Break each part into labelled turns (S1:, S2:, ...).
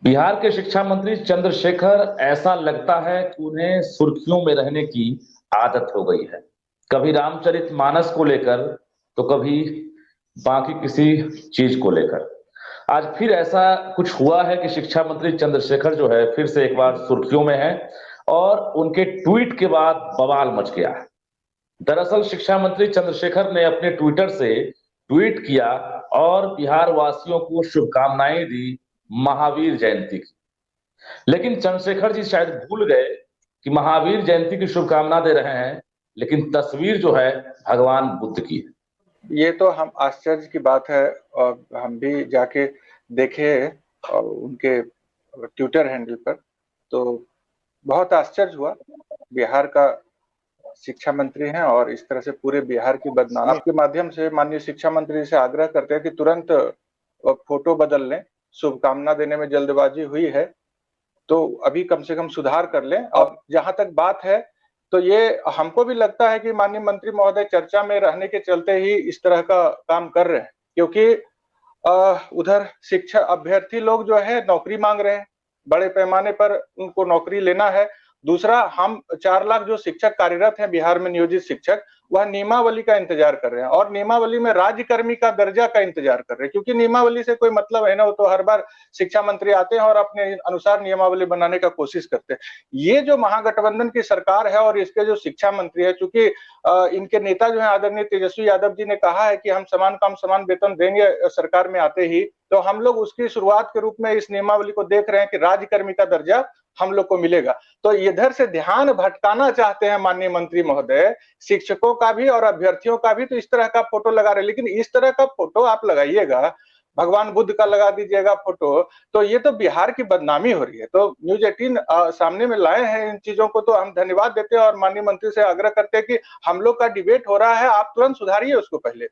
S1: बिहार के शिक्षा मंत्री चंद्रशेखर ऐसा लगता है कि उन्हें सुर्खियों में रहने की आदत हो गई है। कभी रामचरितमानस को लेकर तो कभी बाकी किसी चीज को लेकर। आज फिर ऐसा कुछ हुआ है कि शिक्षा मंत्री चंद्रशेखर जो है फिर से एक बार सुर्खियों में है और उनके ट्वीट के बाद बवाल मच गया है। दरअसल शिक्षा मंत्री चंद्रशेखर ने अपने ट्विटर से ट्वीट किया और बिहार वासियों को शुभकामनाएं दी महावीर जयंती की। लेकिन चंद्रशेखर जी शायद भूल गए कि महावीर जयंती की शुभकामना दे रहे हैं, लेकिन तस्वीर जो है भगवान बुद्ध की है।
S2: ये तो हम आश्चर्य की बात है और हम भी जाके देखे और उनके ट्विटर हैंडल पर, तो बहुत आश्चर्य हुआ। बिहार का शिक्षा मंत्री हैं और इस तरह से पूरे बिहार की बदनामी। आपके माध्यम से माननीय शिक्षा मंत्री से आग्रह करते हैं कि तुरंत फोटो बदल लें। शुभकामना देने में जल्दबाजी हुई है तो अभी कम से कम सुधार कर लें। और जहां तक बात है तो ये हमको भी लगता है कि माननीय मंत्री महोदय चर्चा में रहने के चलते ही इस तरह का काम कर रहे हैं, क्योंकि उधर शिक्षा अभ्यर्थी लोग जो है नौकरी मांग रहे हैं, बड़े पैमाने पर उनको नौकरी लेना है। दूसरा, हम 4 लाख जो शिक्षक कार्यरत हैं बिहार में, नियोजित शिक्षक, वह नियमावली का इंतजार कर रहे हैं और नियमावली में राज्यकर्मी का दर्जा का इंतजार कर रहे हैं, क्योंकि नियमावली से कोई मतलब है ना। वो तो हर बार शिक्षा मंत्री आते हैं और अपने अनुसार नियमावली बनाने का कोशिश करते हैं। ये जो महागठबंधन की सरकार है और इसके जो शिक्षा मंत्री है, चूंकि इनके नेता जो है आदरणीय तेजस्वी यादव जी ने कहा है कि हम समान काम समान वेतन देंगे सरकार में आते ही, तो हम लोग उसकी शुरुआत के रूप में इस नियमावली को देख रहे हैं कि राज्यकर्मी का दर्जा हम लोग को मिलेगा। तो इधर से ध्यान भटकाना चाहते हैं माननीय मंत्री महोदय, शिक्षकों का भी और अभ्यर्थियों का भी। तो इस तरह का फोटो लगा रहे, लेकिन इस तरह का फोटो आप लगाइएगा, भगवान बुद्ध का लगा दीजिएगा फोटो, तो ये तो बिहार की बदनामी हो रही है। तो न्यूज 18 सामने में लाए हैं इन चीजों को, तो हम धन्यवाद देते हैं और माननीय मंत्री से आग्रह करते हैं कि हम लोग का डिबेट हो रहा है, आप तुरंत सुधारिए उसको। पहले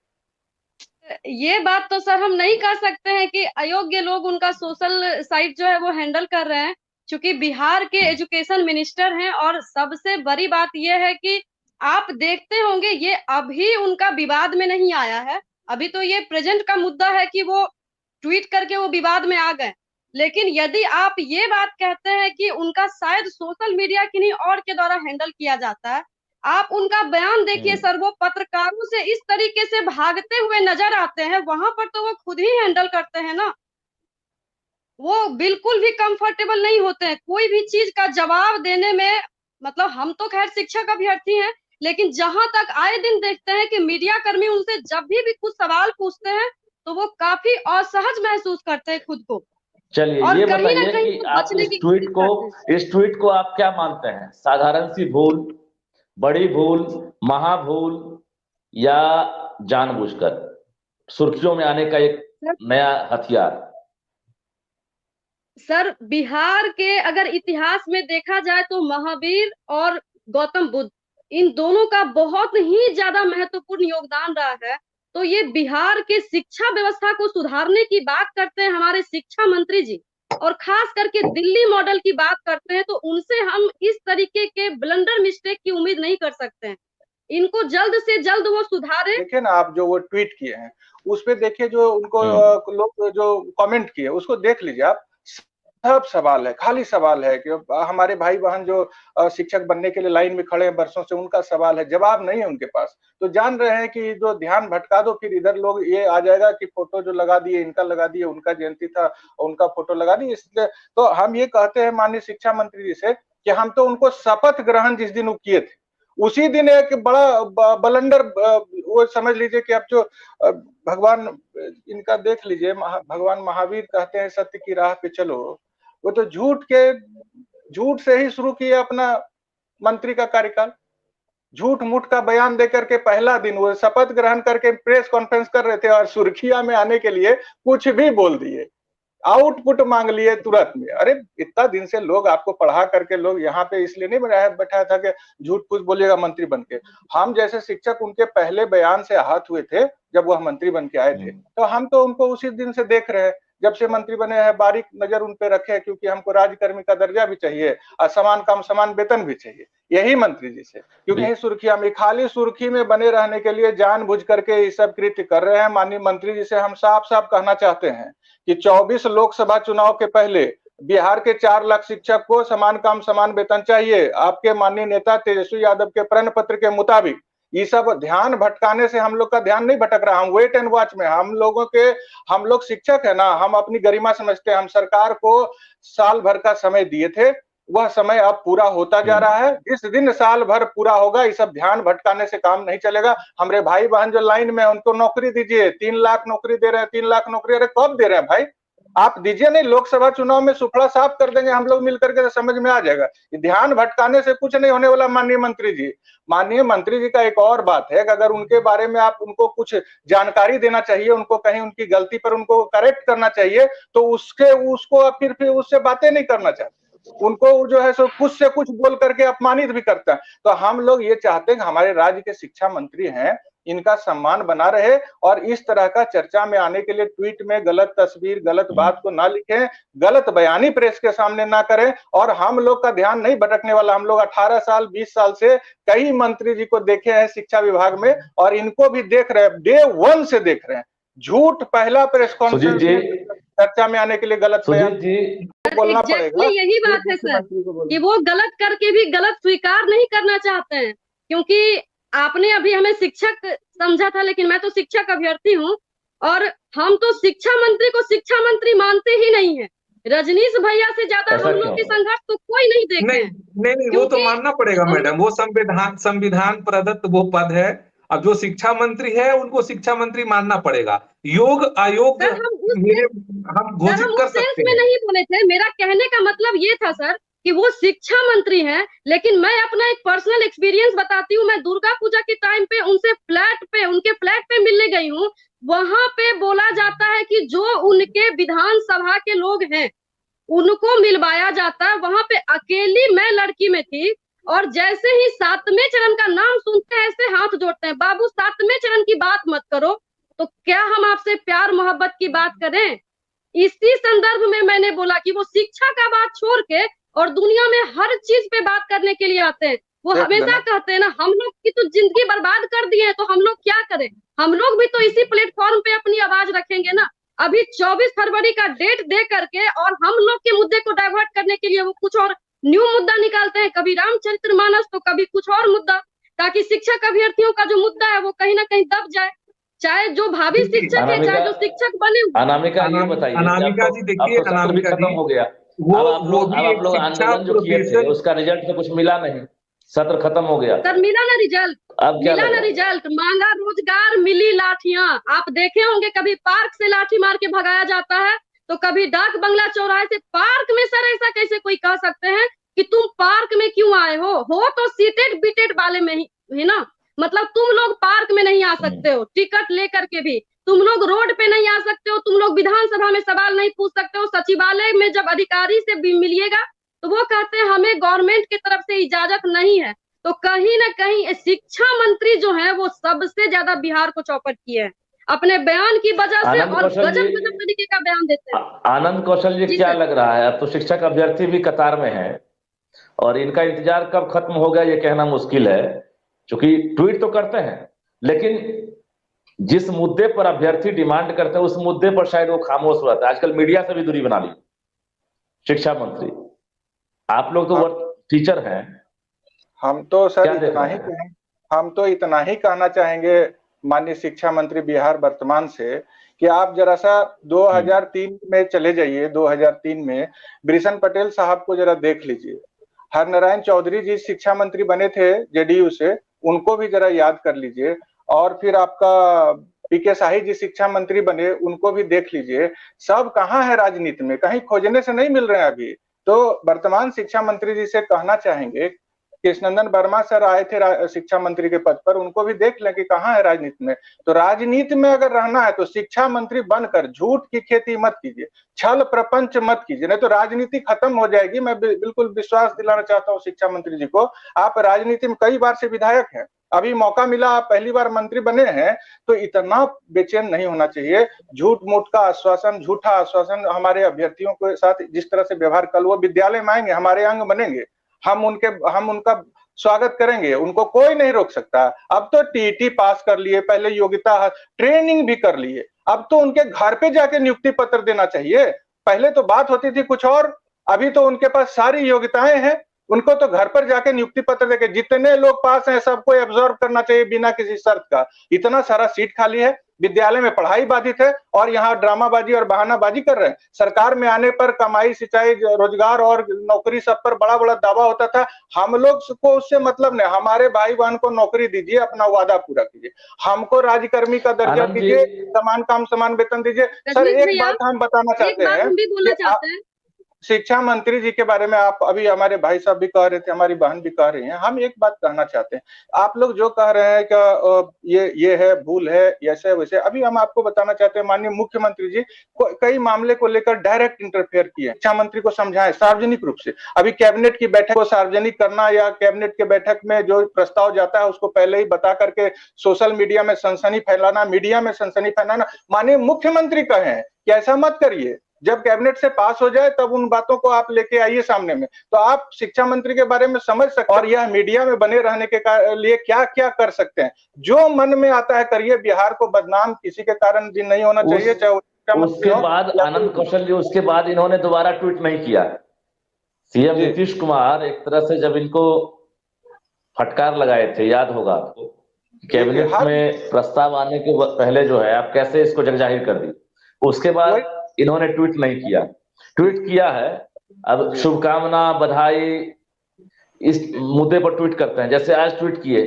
S3: ये बात तो सर हम नहीं कह सकते हैं कि अयोग्य लोग उनका सोशल साइट जो है वो हैंडल कर रहे हैं, क्योंकि बिहार के एजुकेशन मिनिस्टर हैं। और सबसे बड़ी बात ये है कि आप देखते होंगे ये अभी उनका विवाद में नहीं आया है, अभी तो ये प्रेजेंट का मुद्दा है कि वो ट्वीट करके वो विवाद में आ गए। लेकिन यदि आप ये बात कहते हैं कि उनका शायद सोशल मीडिया किन्हीं और के द्वारा हैंडल किया जाता है, आप उनका बयान देखिए सर, वो पत्रकारों से इस तरीके से भागते हुए नजर आते हैं, वहां पर तो वो खुद ही हैंडल करते हैं ना। वो बिल्कुल भी कंफर्टेबल नहीं होते हैं कोई भी चीज का जवाब देने में। मतलब हम तो खैर शिक्षक अभ्यर्थी हैं, लेकिन जहां तक आए दिन देखते हैं कि मीडिया कर्मी उनसे जब भी कुछ सवाल पूछते हैं तो वो काफी असहज महसूस करते हैं खुद को।
S1: चलिए
S3: और
S1: ये
S3: कहीं ना
S1: बताइए
S3: कहीं
S1: कि
S3: वो
S1: आप
S3: बचने की कोशिश करते हैं।
S1: इस ट्वीट को आप क्या मानते हैं? साधारण सी भूल, बड़ी भूल, महाभूल, या जानबूझकर सुर्खियों में आने का एक नया हथियार?
S3: सर बिहार के अगर इतिहास में देखा जाए तो महावीर और गौतम बुद्ध, इन दोनों का बहुत ही ज्यादा महत्वपूर्ण योगदान रहा है। तो ये बिहार के शिक्षा व्यवस्था को सुधारने की बात करते हैं हमारे शिक्षा मंत्री जी, और खास करके दिल्ली मॉडल की बात करते हैं, तो उनसे हम इस तरीके के ब्लंडर मिस्टेक की उम्मीद नहीं कर सकते हैं। इनको जल्द से जल्द वो सुधारे।
S2: देखिए ना, आप जो वो ट्वीट किए हैं उस पे देखिए, जो उनको लोग जो कमेंट किए उसको देख लीजिए आप। सब सवाल है, खाली सवाल है कि हमारे भाई बहन जो शिक्षक बनने के लिए लाइन में खड़े हैं बरसों से, उनका सवाल है, जवाब नहीं है उनके पास। तो जान रहे हैं कि जो ध्यान भटका दो, फिर इधर लोग ये आ जाएगा कि फोटो जो लगा दिए, इनका लगा दिए, उनका जयंती था उनका फोटो लगा दिए। इसलिए तो हम ये कहते हैं माननीय शिक्षा मंत्री जी से कि हम तो उनको शपथ ग्रहण जिस दिन वो किए थे उसी दिन एक बड़ा बलंडर, वो समझ लीजिए कि आप जो भगवान इनका देख लीजिए, भगवान महावीर कहते हैं सत्य की राह पे चलो, वो तो झूठ से ही शुरू किया अपना मंत्री का कार्यकाल। झूठ मूठ का बयान देकर के पहला दिन वो शपथ ग्रहण करके प्रेस कॉन्फ्रेंस कर रहे थे और सुर्खिया में आने के लिए कुछ भी बोल दिए, आउटपुट मांग लिए तुरंत में। अरे इतना दिन से लोग आपको पढ़ा करके लोग यहाँ पे इसलिए नहीं बैठाया था कि झूठ कुछ बोलिएगा मंत्री बन के। हम जैसे शिक्षक उनके पहले बयान से आहत हुए थे जब वह मंत्री बन के आए थे, तो हम तो उनको उसी दिन से देख रहे हैं जब से मंत्री बने हैं, बारीक नजर उन पे रखे, क्योंकि हमको राज्यकर्मी का दर्जा भी चाहिए और समान काम समान वेतन भी चाहिए, यही मंत्री जी से। क्योंकि यही सुर्खिया में, खाली सुर्खी में बने रहने के लिए जानबूझ करके ये सब कृत्य कर रहे हैं। माननीय मंत्री जी से हम साफ साफ कहना चाहते हैं कि 24 लोकसभा चुनाव के पहले बिहार के 4 लाख शिक्षक को समान काम समान वेतन चाहिए। आपके माननीय नेता तेजस्वी यादव के प्रण पत्र के मुताबिक ये सब ध्यान भटकाने से हम लोग का ध्यान नहीं भटक रहा। हम वेट एंड वॉच में, हम लोग शिक्षक है ना, हम अपनी गरिमा समझते हैं। हम सरकार को साल भर का समय दिए थे, वह समय अब पूरा होता जा रहा है। जिस दिन साल भर पूरा होगा, ये सब ध्यान भटकाने से काम नहीं चलेगा। हमारे भाई बहन जो लाइन में, उनको नौकरी दीजिए। 3 लाख नौकरी दे रहे हैं, 3 लाख नौकरी, अरे कब दे रहे हैं भाई? आप दीजिए नहीं, लोकसभा चुनाव में सुफड़ा साफ कर देंगे हम लोग मिलकर के, तो समझ में आ जाएगा। ध्यान भटकाने से कुछ नहीं होने वाला। माननीय मंत्री जी, माननीय मंत्री जी का एक और बात है कि अगर उनके बारे में आप उनको कुछ जानकारी देना चाहिए, उनको कहीं उनकी गलती पर उनको करेक्ट करना चाहिए, तो उसको फिर उससे बातें नहीं करना चाहते। उनको जो है सो कुछ से कुछ बोल करके अपमानित भी करता है। तो हम लोग ये चाहते हैं कि हमारे राज्य के शिक्षा मंत्री हैं, इनका सम्मान बना रहे और इस तरह का चर्चा में आने के लिए ट्वीट में गलत तस्वीर, गलत बात को ना लिखें, गलत बयानी प्रेस के सामने ना करें। और हम लोग का ध्यान नहीं भटकने वाला। हम लोग 18 साल 20 साल से कई मंत्री जी को देखे हैं शिक्षा विभाग में, और इनको भी देख रहे हैं, डे 1 से देख रहे हैं। झूठ पहला प्रेस कॉन्फ्रेंस चर्चा में आने के लिए गलत बयान बोलना पड़ेगा।
S3: यही बात है सर कि वो गलत करके भी गलत स्वीकार नहीं करना चाहते हैं, क्योंकि आपने अभी हमें शिक्षक समझा था, लेकिन मैं तो शिक्षक अभ्यर्थी हूँ और हम तो शिक्षा मंत्री को शिक्षा मंत्री मानते ही नहीं है। रजनीश भैया से ज्यादा हम लोग के संघर्ष तो कोई नहीं देखे।
S4: नहीं, वो तो मानना पड़ेगा मैडम, वो संविधान प्रदत्त वो पद है। अब जो शिक्षा मंत्री है उनको शिक्षा मंत्री मानना पड़ेगा। योग आयोग हम घोषित कर सकते हैं।
S3: नहीं बोले थे, मेरा कहने का मतलब ये था सर कि वो शिक्षा मंत्री हैं, लेकिन मैं अपना एक पर्सनल एक्सपीरियंस बताती हूँ। मैं दुर्गा पूजा के टाइम पे उनके फ्लैट पे मिलने गई हूँ। वहां पे बोला जाता है कि जो उनके विधानसभा के लोग हैं उनको मिलवाया जाता है। वहां पे अकेली मैं लड़की में थी, और जैसे ही 7वें चरण का नाम सुनते हैं ऐसे हाथ जोड़ते हैं, बाबू 7वें चरण की बात मत करो। तो क्या हम आपसे प्यार मोहब्बत की बात करें? इसी संदर्भ में मैंने बोला कि वो शिक्षा का बात छोड़ के और दुनिया में हर चीज पे बात करने के लिए आते हैं। वो हमेशा कहते हैं ना, हम लोग की तो जिंदगी बर्बाद कर दिए हैं, तो हम लोग क्या करें? हम लोग भी तो इसी प्लेटफॉर्म पे अपनी आवाज रखेंगे ना। अभी 24 फरवरी का डेट दे करके और हम लोग के मुद्दे को डाइवर्ट करने के लिए वो कुछ और न्यू मुद्दा निकालते हैं, कभी रामचरितमानस तो कभी कुछ और मुद्दा, ताकि शिक्षक अभ्यर्थियों का जो मुद्दा है वो कहीं ना कहीं दब जाए। चाहे जो भावी शिक्षक है, चाहे जो शिक्षक बने।
S1: अनामिका जी बताइए,
S4: अनामिका जी देखिए,
S1: अनामिका खत्म हो गया,
S4: वो
S1: आप लोग आंदोलन जो किए थे उसका रिजल्ट तो कुछ मिला नहीं, सत्र खत्म हो गया।
S3: सर मिला ना रिजल्ट, मिला ना रिजल्ट। मांगा रोजगार, मिली लाठियां। आप देखे होंगे कभी पार्क से लाठी मार के भगाया जाता है, तो कभी डाक बंगला चौराहे से पार्क में। सर ऐसा कैसे कोई कह सकते हैं कि तुम पार्क में क्यों आए हो तो सीटेड बीटेड वाले में ही है ना। मतलब तुम लोग पार्क में नहीं आ सकते हो टिकट लेकर के भी, तुम लोग रोड पे नहीं आ सकते हो, तुम लोग विधानसभा में सवाल नहीं पूछ सकते हो। सचिवालय में जब अधिकारी से भी मिलिएगा तो वो कहते हैं हमें गवर्नमेंट की तरफ से इजाजत नहीं है। तो कहीं ना कहीं शिक्षा मंत्री जो है वो सबसे ज्यादा बिहार को चौपट किए हैं अपने बयान की वजह से, और गजब तरीके का बयान देते हैं।
S1: आनंद कौशल जी, क्या लग रहा है? अब तो शिक्षक अभ्यर्थी भी कतार में है और इनका इंतजार कब खत्म होगा ये कहना मुश्किल है, क्योंकि ट्वीट तो करते हैं, लेकिन जिस मुद्दे पर अभ्यर्थी डिमांड करते हैं उस मुद्दे पर शायद वो खामोश रहता है। आजकल मीडिया से भी दूरी बना ली शिक्षा मंत्री। आप लोग तो टीचर हैं,
S2: हम तो सर हम तो इतना ही कहना चाहेंगे माननीय शिक्षा मंत्री बिहार वर्तमान से कि आप जरा सा 2003 में चले जाइए। 2003 में वृषण पटेल साहब को जरा देख लीजिए। हरनारायण चौधरी जी शिक्षा मंत्री बने थे जेडीयू से, उनको भी जरा याद कर लीजिए। और फिर आपका पीके शाही जी शिक्षा मंत्री बने, उनको भी देख लीजिए। सब कहाँ है राजनीति में? कहीं खोजने से नहीं मिल रहे हैं अभी। तो वर्तमान शिक्षा मंत्री जी से कहना चाहेंगे, कृष्णनंदन वर्मा सर आए थे शिक्षा मंत्री के पद पर, उनको भी देख लें कि कहाँ है राजनीति में। तो राजनीति में अगर रहना है तो शिक्षा मंत्री बनकर झूठ की खेती मत कीजिए, छल प्रपंच मत कीजिए, नहीं तो राजनीति खत्म हो जाएगी। मैं बिल्कुल विश्वास दिलाना चाहता हूँ शिक्षा मंत्री जी को। आप राजनीति में कई बार से विधायक हैं, अभी मौका मिला, आप पहली बार मंत्री बने हैं, तो इतना बेचैन नहीं होना चाहिए। झूठ मूठ का आश्वासन, झूठा आश्वासन हमारे अभ्यर्थियों के साथ जिस तरह से व्यवहार, कल वो विद्यालय में आएंगे, हमारे अंग बनेंगे, हम उनका स्वागत करेंगे, उनको कोई नहीं रोक सकता। अब तो टीईटी पास कर लिए, पहले योग्यता ट्रेनिंग भी कर लिए, अब तो उनके घर पे जाके नियुक्ति पत्र देना चाहिए। पहले तो बात होती थी कुछ और, अभी तो उनके पास सारी योग्यताएं हैं, उनको तो घर पर जाके नियुक्ति पत्र देके जितने लोग पास हैं सबको एब्जॉर्ब करना चाहिए बिना किसी शर्त का। इतना सारा सीट खाली है, विद्यालय में पढ़ाई बाधित है और यहाँ ड्रामाबाजी और बहानाबाजी कर रहे हैं। सरकार में आने पर कमाई, सिंचाई, रोजगार और नौकरी सब पर बड़ा बड़ा दावा होता था। हम लोग को उससे मतलब नहीं, हमारे भाई बहन को नौकरी दीजिए, अपना वादा पूरा कीजिए, हमको राज्यकर्मी का दर्जा दीजिए, समान काम समान वेतन दीजिए। सर एक बात हम बताना चाहते हैं, शिक्षा मंत्री जी के बारे में आप अभी हमारे भाई साहब भी कह रहे थे, हमारी बहन भी कह रही हैं, हम एक बात कहना चाहते हैं। आप लोग जो कह रहे हैं कि ये है, भूल है, ऐसे वैसे, अभी हम आपको बताना चाहते हैं माननीय मुख्यमंत्री जी कई मामले को लेकर डायरेक्ट इंटरफेयर किए। शिक्षा मंत्री को समझाएं सार्वजनिक रूप से। अभी कैबिनेट की बैठक को सार्वजनिक करना या कैबिनेट के बैठक में जो प्रस्ताव जाता है उसको पहले ही बता करके सोशल मीडिया में सनसनी फैलाना, मीडिया में सनसनी फैलाना, माननीय मुख्यमंत्री कहें कि ऐसा मत करिए, जब कैबिनेट से पास हो जाए तब उन बातों को आप लेके आइए सामने में, तो आप शिक्षा मंत्री के बारे में समझ सकते हैं। और यह मीडिया में बने रहने के लिए क्या क्या कर सकते हैं, जो मन में आता है करिए। बिहार को बदनाम किसी के कारण भी नहीं होना चाहिए, चाहे
S1: उसके बाद आनंद कौशल जी, उसके बाद इन्होंने दोबारा ट्वीट नहीं किया। सीएम नीतीश कुमार एक तरह से जब इनको फटकार लगाए थे, याद होगा आपको, कैबिनेट में प्रस्ताव आने के पहले जो है आप कैसे इसको जगजाहिर कर दी, उसके बाद इन्होंने ट्वीट नहीं किया। ट्वीट किया है, अब शुभकामना, बधाई, इस मुद्दे पर ट्वीट करते हैं, जैसे आज ट्वीट किए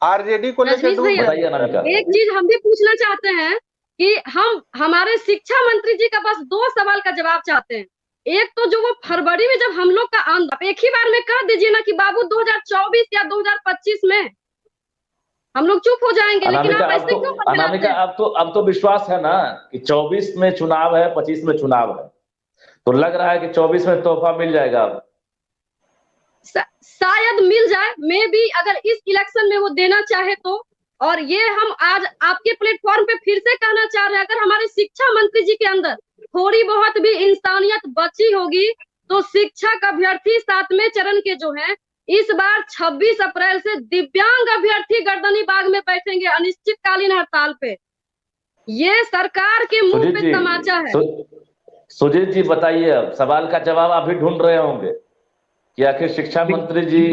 S2: आरजेडी को लेकर।
S1: बताइए अनामिका।
S3: एक चीज हम भी पूछना चाहते हैं कि हम हमारे शिक्षा मंत्री जी का बस 2 सवाल का जवाब चाहते हैं। एक तो जो वो फरवरी में जब हम लोग का आंदोलन, एक ही बार में कह दीजिए ना कि बाबू 2024 या 2025 में हम लोग चुप हो जाएंगे, लेकिन आप ऐसे क्यों कर रहे हैं?
S1: अनामिका, अब तो विश्वास है ना कि 24 में चुनाव है, 25 में चुनाव है, तो लग रहा है कि 24 में तोहफा मिल जाएगा।
S3: शायद मिल जाए, मे भी, अगर इस इलेक्शन में वो देना चाहे तो। और ये हम आज आपके प्लेटफॉर्म पे फिर से कहना चाह रहे हैं, अगर हमारे शिक्षा मंत्री जी के अंदर थोड़ी बहुत भी इंसानियत बची होगी तो शिक्षक अभ्यर्थी 7वें चरण के जो है इस बार 26 अप्रैल से दिव्यांग अभ्यर्थी गर्दनी बाग में बैठेंगे अनिश्चितकालीन हड़ताल पे। ये सरकार के मुंह पे तमाचा है।
S1: सुजीत जी बताइए, अब सवाल का जवाब आप भी ढूंढ रहे होंगे कि आखिर शिक्षा मंत्री जी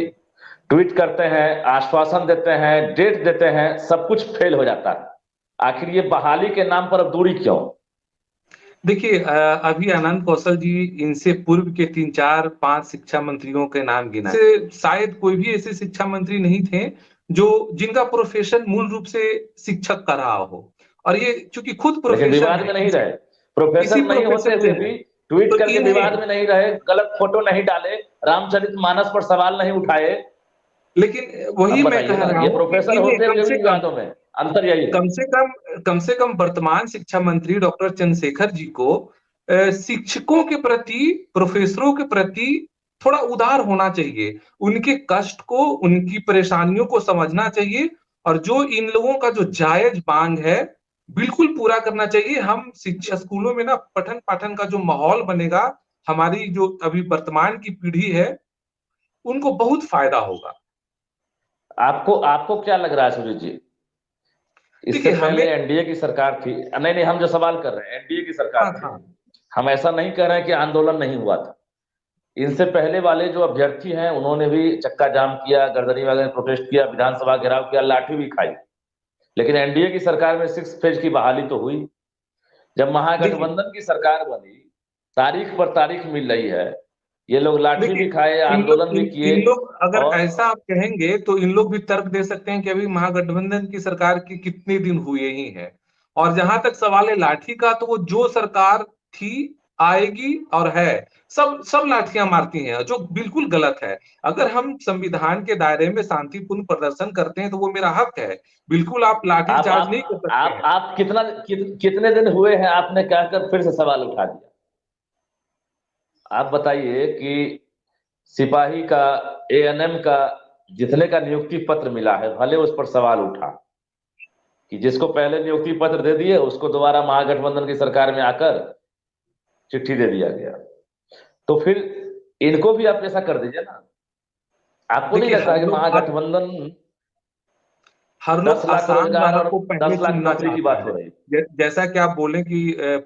S1: ट्वीट करते हैं, आश्वासन देते हैं, डेट देते हैं, सब कुछ फेल हो जाता है, आखिर ये बहाली के नाम पर अब दूरी क्यों?
S4: देखिए, अभी आनंद कौशल जी इनसे पूर्व के 3, 4, 5 शिक्षा मंत्रियों के नाम गिना, शायद कोई भी ऐसे शिक्षा मंत्री नहीं थे जो जिनका प्रोफेशन मूल रूप से शिक्षक का रहा हो। और ये चूंकि खुद प्रोफेशन
S1: विवाद में नहीं रहे, प्रोफेसर नहीं होते हुए भी ट्वीट
S4: तो
S1: करके विवाद में नहीं रहे, गलत फोटो नहीं डाले, रामचरितमानस पर सवाल नहीं उठाए।
S4: लेकिन वही मैं कह रहा हूं,
S1: प्रोफेसर होते हुए भी विवादों में अंतर यही है।
S4: कम से कम वर्तमान शिक्षा मंत्री डॉक्टर चंद्रशेखर जी को शिक्षकों के प्रति, प्रोफेसरों के प्रति थोड़ा उदार होना चाहिए, उनके कष्ट को, उनकी परेशानियों को समझना चाहिए, और जो इन लोगों का जो जायज मांग है बिल्कुल पूरा करना चाहिए। हम शिक्षा स्कूलों में ना पठन पाठन का जो माहौल बनेगा, हमारी जो अभी वर्तमान की पीढ़ी है उनको बहुत फायदा होगा।
S1: आपको क्या लग रहा है सुजीत जी? इससे पहले एनडीए की सरकार थी, नहीं, हम जो सवाल कर रहे हैं एनडीए की सरकार थी, हम ऐसा नहीं कह रहे हैं कि आंदोलन नहीं हुआ था। इनसे पहले वाले जो अभ्यर्थी हैं उन्होंने भी चक्का जाम किया, गर्दनी वगैरह प्रोटेस्ट किया, विधानसभा घेराव किया, लाठी भी खाई, लेकिन एनडीए की सरकार में 6 फेज की बहाली तो हुई। जब महागठबंधन की सरकार बनी, तारीख पर तारीख मिल रही है, ये लोग लाठी भी खाए, आंदोलन भी किए।
S4: इन लोग अगर ऐसा आप कहेंगे तो इन लोग भी तर्क दे सकते हैं कि अभी महागठबंधन की सरकार की कितने दिन हुए ही हैं, और जहां तक सवाल है लाठी का, तो वो जो सरकार थी, आएगी और है, सब लाठियां मारती हैं, जो बिल्कुल गलत है। अगर हम संविधान के दायरे में शांतिपूर्ण प्रदर्शन करते हैं तो वो मेरा हक है, बिल्कुल आप लाठी चार्ज नहीं कर सकते।
S1: आप कितने दिन हुए हैं आपने कहकर फिर से सवाल उठा दिया। आप बताइए कि सिपाही का, एएनएम का, जितने का नियुक्ति पत्र मिला है, भले उस पर सवाल उठा कि जिसको पहले नियुक्ति पत्र दे दिए उसको दोबारा महागठबंधन की सरकार में आकर चिट्ठी दे दिया गया, तो फिर इनको भी आप ऐसा कर दीजिए ना। आपको नहीं लगता कि महागठबंधन
S4: हर लोग
S1: 10 लाख
S4: आसान
S1: रोजगार
S4: राह
S1: और
S4: को पहले
S1: 10 लाख
S4: चुनना
S1: नौकरी की
S4: चाहते
S1: बात हो
S4: हैं।
S1: रही है।
S4: जैसा कि आप बोले कि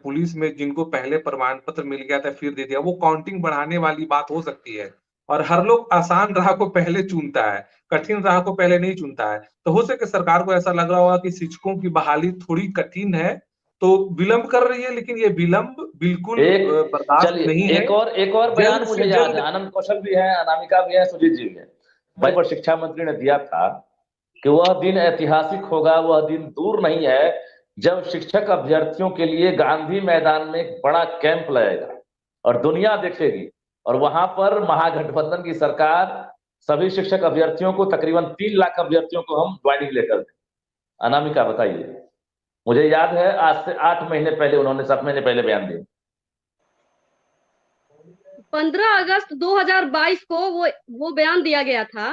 S4: पुलिस में जिनको पहले प्रमाण पत्र मिल गया था फिर दे दिया, वो काउंटिंग बढ़ाने वाली बात हो सकती है। और हर लोग आसान राह को पहले चुनता है, कठिन राह को पहले नहीं चुनता है। तो हो सके सरकार को ऐसा लग रहा होगा कि शिक्षकों की बहाली थोड़ी कठिन है, तो विलंब कर रही है, लेकिन ये विलंब बिल्कुल बर्दाश्त नहीं है।
S1: एक और बयान
S4: जल्द
S1: मुझे
S4: से
S1: याद
S4: जल्द
S1: है, आनंद कौशल भी है, अनामिका भी है, सुजीत जी भी है, भाई पर शिक्षा मंत्री ने दिया था कि वह दिन ऐतिहासिक होगा, वह दिन दूर नहीं है जब शिक्षक अभ्यर्थियों के लिए गांधी मैदान में एक बड़ा कैंप लगेगा और दुनिया देखेगी, और वहां पर महागठबंधन की सरकार सभी शिक्षक अभ्यर्थियों को, तकरीबन 3 लाख अभ्यर्थियों को हम ज्वाइनिंग लेटर दें। अनामिका बताइए। मुझे याद है आज से 8 महीने पहले उन्होंने 7 महीने पहले बयान दिया।
S3: 15 अगस्त 2022 को वो बयान दिया गया था।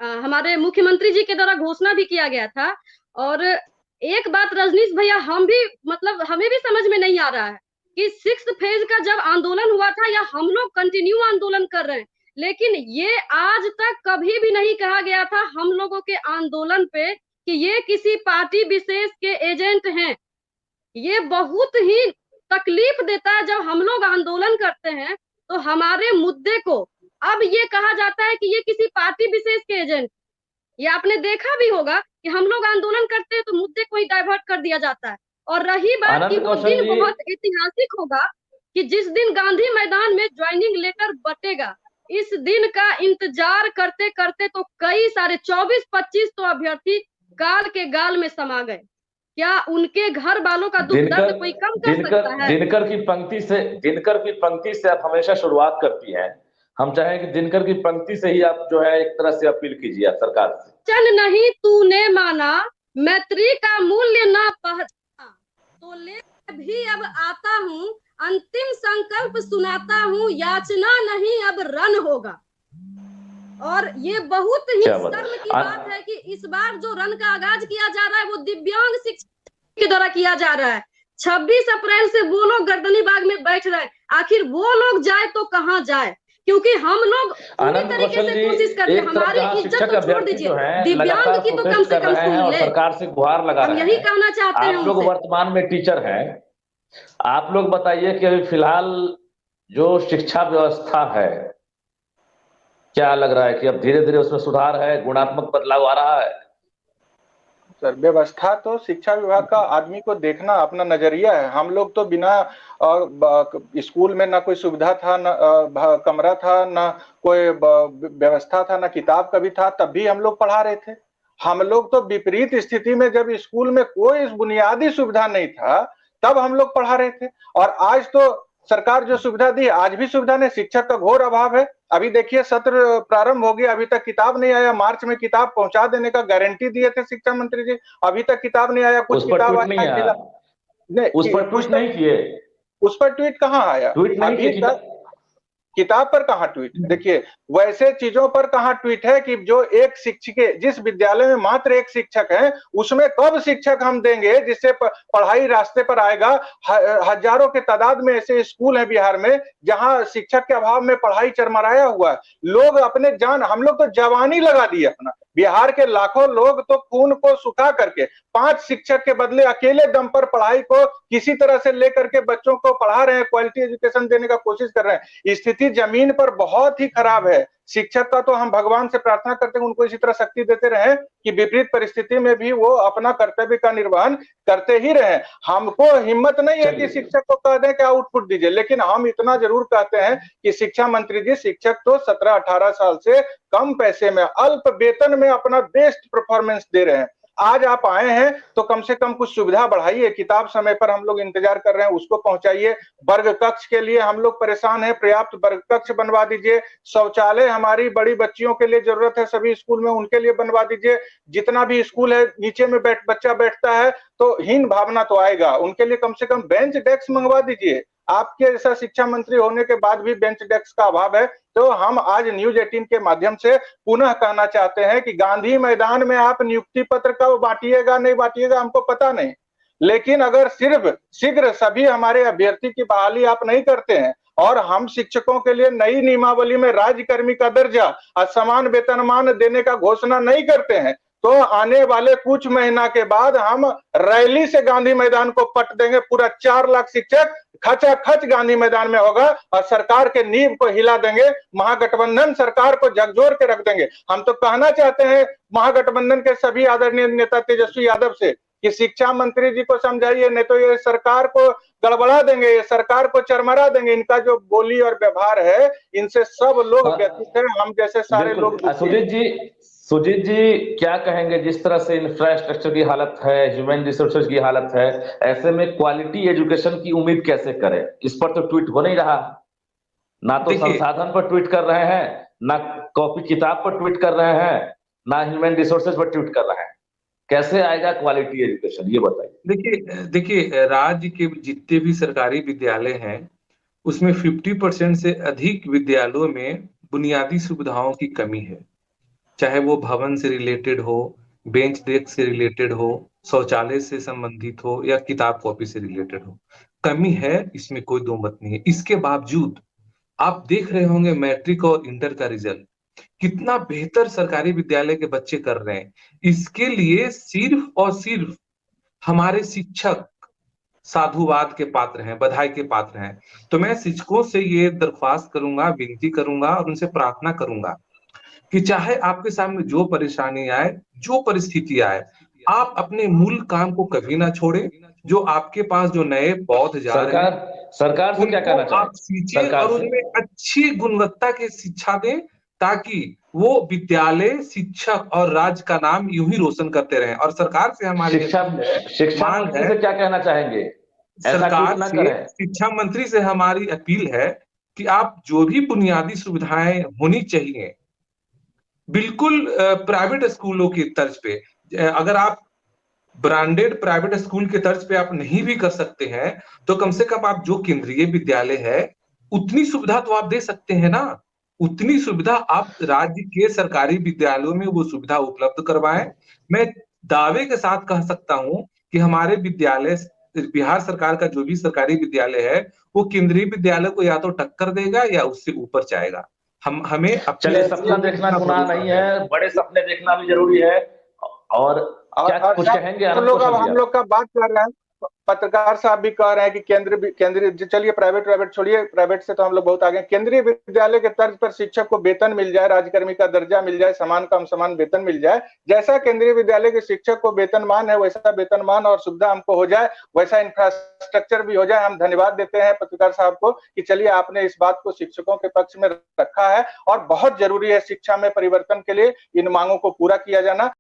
S3: हमारे मुख्यमंत्री जी के द्वारा घोषणा भी किया गया था। और एक बात रजनीश भैया, हम भी मतलब हमें भी समझ में नहीं आ रहा है कि 6th फेज का जब आंदोलन हुआ था, या हम लोग कंटिन्यू आंदोलन कर रहे हैं, लेकिन ये आज तक कभी भी नहीं कहा गया था हम लोगों के आंदोलन पे कि ये किसी पार्टी विशेष के एजेंट हैं। ये बहुत ही तकलीफ देता है जब हम लोग आंदोलन करते हैं तो हमारे मुद्दे को अब ये कहा जाता है कि ये किसी पार्टी विशेष के एजेंट। ये आपने देखा भी होगा कि हम लोग आंदोलन करते हैं तो मुद्दे को ही डाइवर्ट कर दिया जाता है। और रही बात कि वो दिन बहुत ऐतिहासिक होगा कि जिस दिन गांधी मैदान में ज्वाइनिंग लेटर बटेगा, इस दिन का इंतजार करते करते तो कई सारे 24-25 तो अभ्यर्थी गाल के गाल में समा गए। क्या उनके घर वालों का दुख दर्द कोई कम कर सकता है?
S1: दिनकर की पंक्ति से आप हमेशा शुरुआत करती हैं। हम चाहें कि दिनकर की पंक्ति से ही आप जो है एक तरह से अपील कीजिए आप सरकार से।
S3: चल नहीं तूने माना, मैत्री का मूल्य ना पहचाना, तो ले भी अब आता हूँ, अंतिम संकल्प सुनाता हूँ, याचना नहीं अब रन होगा। और ये बहुत ही शर्म की बात है कि इस बार जो रन का आगाज किया जा रहा है वो दिव्यांग शिक्षक के द्वारा किया जा रहा है। 26 अप्रैल से वो लोग गर्दनी बाग में बैठ रहे हैं। आखिर वो लोग जाए तो कहाँ जाए, क्योंकि हम लोग पूरी तरीके से कोशिश करते हैं। हमारी इज्जत तो छोड़ दीजिए, दिव्यांग की तो कम से कम सुन ले।
S1: सरकार से गुहार लगा रहे हैं।
S3: हम यही कहना चाहते हैं।
S1: आप लोग वर्तमान में टीचर हैं, आप लोग बताइए कि अभी फिलहाल जो शिक्षा व्यवस्था है, क्या लग रहा है कि अब धीरे धीरे उसमें सुधार है, गुणात्मक बदलाव आ रहा है?
S2: सर, व्यवस्था तो शिक्षा विभाग का आदमी को देखना अपना नजरिया है। हम लोग तो बिना स्कूल में ना कोई सुविधा था, ना कमरा था, ना कोई व्यवस्था था, ना किताब कभी था, तब भी हम लोग पढ़ा रहे थे। हम लोग तो विपरीत स्थिति में, जब स्कूल में कोई बुनियादी सुविधा नहीं था, तब हम लोग पढ़ा रहे थे। और आज तो सरकार जो सुविधा दी, आज भी सुविधा नहीं, शिक्षक का घोर अभाव है। अभी देखिए सत्र प्रारंभ हो गया, अभी तक किताब नहीं आया। मार्च में किताब पहुंचा देने का गारंटी दिए थे शिक्षा मंत्री जी, अभी तक किताब नहीं आया। कुछ किताब आया,
S1: उस पर ट्वीट नहीं किए,
S2: उस पर ट्वीट कहाँ आया? अभी तक किताब पर कहाँ ट्वीट? देखिए वैसे चीजों पर कहाँ ट्वीट है कि जो एक शिक्षक, जिस विद्यालय में मात्र एक शिक्षक है, उसमें कब शिक्षक हम देंगे जिससे पढ़ाई रास्ते पर आएगा? हजारों के तादाद में ऐसे स्कूल हैं बिहार में जहां शिक्षक के अभाव में पढ़ाई चरमराया हुआ है। लोग अपने जान, हम लोग तो जवानी लगा दी अपना। बिहार के लाखों लोग तो खून को सुखा करके 5 शिक्षक के बदले अकेले दम पर पढ़ाई को किसी तरह से लेकर के बच्चों को पढ़ा रहे हैं, क्वालिटी एजुकेशन देने का कोशिश कर रहे हैं। स्थिति जमीन पर बहुत ही खराब है। शिक्षक का तो हम भगवान से प्रार्थना करते हैं उनको इसी तरह शक्ति देते रहे कि विपरीत परिस्थिति में भी वो अपना कर्तव्य का निर्वहन करते ही रहे। हमको हिम्मत नहीं है कि शिक्षक को कह दें कि आउटपुट दीजिए, लेकिन हम इतना जरूर कहते हैं कि शिक्षा मंत्री जी, शिक्षक तो 17-18 साल से कम पैसे में, अल्प वेतन में अपना बेस्ट परफॉर्मेंस दे रहे हैं। आज आप आए हैं तो कम से कम कुछ सुविधा बढ़ाइए। किताब समय पर हम लोग इंतजार कर रहे हैं, उसको पहुंचाइए। वर्ग कक्ष के लिए हम लोग परेशान हैं, पर्याप्त वर्ग कक्ष बनवा दीजिए। शौचालय हमारी बड़ी बच्चियों के लिए जरूरत है सभी स्कूल में, उनके लिए बनवा दीजिए। जितना भी स्कूल है नीचे में बच्चा बैठता है तो हीन भावना तो आएगा, उनके लिए कम से कम बेंच डेस्क मंगवा दीजिए। आपके ऐसा शिक्षा मंत्री होने के बाद भी बेंच डेस्क का अभाव है। तो हम आज न्यूज 18 के माध्यम से पुनः कहना चाहते हैं कि गांधी मैदान में आप नियुक्ति पत्र कब बांटिएगा, नहीं बांटिएगा हमको पता नहीं, लेकिन अगर सिर्फ शीघ्र सभी हमारे अभ्यर्थी की बहाली आप नहीं करते हैं और हम शिक्षकों के लिए नई नियमावली में राज्यकर्मी का दर्जा और समान वेतनमान देने का घोषणा नहीं करते हैं, तो आने वाले कुछ महीना के बाद हम रैली से गांधी मैदान को पट देंगे। पूरा 4 लाख शिक्षक खचाखच गांधी मैदान में होगा और सरकार के नींव को हिला देंगे। महागठबंधन सरकार को झकझोर के रख देंगे। हम तो कहना चाहते हैं महागठबंधन के सभी आदरणीय नेता तेजस्वी यादव से कि शिक्षा मंत्री जी को समझाइए, नहीं तो ये सरकार को गड़बड़ा देंगे, ये सरकार को चरमरा देंगे। इनका जो बोली और व्यवहार है, इनसे सब लोग व्यथित हैं, हम जैसे सारे लोग।
S1: सुजीत जी क्या कहेंगे, जिस तरह से इंफ्रास्ट्रक्चर की हालत है, ह्यूमन रिसोर्सेज की हालत है, ऐसे में क्वालिटी एजुकेशन की उम्मीद कैसे करें? इस पर तो ट्वीट हो नहीं रहा, ना तो संसाधन पर ट्वीट कर रहे हैं, ना कॉपी किताब पर ट्वीट कर रहे हैं, ना ह्यूमन रिसोर्सेज पर ट्वीट कर रहे हैं। कैसे आएगा क्वालिटी एजुकेशन, ये बताइए।
S4: देखिए राज्य के जितने भी सरकारी विद्यालय हैं उसमें 50% से अधिक विद्यालयों में बुनियादी सुविधाओं की कमी है, चाहे वो भवन से रिलेटेड हो, बेंच डेस्क से रिलेटेड हो, शौचालय से संबंधित हो या किताब कॉपी से रिलेटेड हो। कमी है, इसमें कोई दो मत नहीं है। इसके बावजूद आप देख रहे होंगे मैट्रिक और इंटर का रिजल्ट कितना बेहतर सरकारी विद्यालय के बच्चे कर रहे हैं। इसके लिए सिर्फ और सिर्फ हमारे शिक्षक साधुवाद के पात्र हैं, बधाई के पात्र हैं। तो मैं शिक्षकों से ये दरख्वास्त करूंगा, विनती करूंगा और उनसे प्रार्थना करूंगा कि चाहे आपके सामने जो परेशानी आए, जो परिस्थिति आए, आप अपने मूल काम को कभी ना छोड़े। जो आपके पास जो नए पौध जा रहे हैं,
S1: सरकार से क्या कहना चाहिए?
S4: आप सींचे और उनमें अच्छी गुणवत्ता की शिक्षा दें, ताकि वो विद्यालय, शिक्षक और राज्य का नाम यूं ही रोशन करते रहें। और सरकार से हमारी
S1: शिक्षा मंत्री से क्या कहना चाहेंगे?
S4: सरकार से, शिक्षा मंत्री से हमारी अपील है कि आप जो भी बुनियादी सुविधाएं होनी चाहिए, बिल्कुल प्राइवेट स्कूलों की तर्ज पे, अगर आप ब्रांडेड प्राइवेट स्कूल के तर्ज पे आप नहीं भी कर सकते हैं, तो कम से कम आप जो केंद्रीय विद्यालय है उतनी सुविधा तो आप दे सकते हैं ना। उतनी सुविधा आप राज्य के सरकारी विद्यालयों में वो सुविधा उपलब्ध करवाएं। मैं दावे के साथ कह सकता हूं कि हमारे विद्यालय, बिहार सरकार का जो भी सरकारी विद्यालय है, वो केंद्रीय विद्यालय को या तो टक्कर देगा या उससे ऊपर जाएगा। हमें
S1: चलिए, सपना देखना गुनाह नहीं है, बड़े सपने देखना भी जरूरी है। और क्या कुछ कहेंगे?
S2: हम लोग का बात कर रहे हैं, पत्रकार साहब भी कह रहे हैं कि केंद्रीय, चलिए प्राइवेट छोड़िए, प्राइवेट से तो हम लोग बहुत आगे। केंद्रीय विद्यालय के तर्ज पर शिक्षक को वेतन मिल जाए, राज्यकर्मी का दर्जा मिल जाए, समान काम समान वेतन मिल जाए। जैसा केंद्रीय विद्यालय के शिक्षक को वेतनमान है, वैसा वेतनमान और सुविधा हमको हो जाए, वैसा इंफ्रास्ट्रक्चर भी हो जाए। हम धन्यवाद देते हैं पत्रकार साहब को कि चलिए आपने इस बात को शिक्षकों के पक्ष में रखा है और बहुत जरूरी है शिक्षा में परिवर्तन के लिए इन मांगों को पूरा किया जाना।